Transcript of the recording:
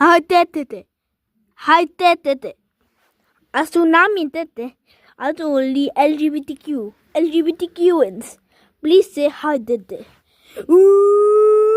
하이테테테 하이테테테 tsunami tete also only LGBTQs please say hi tete. Ooh.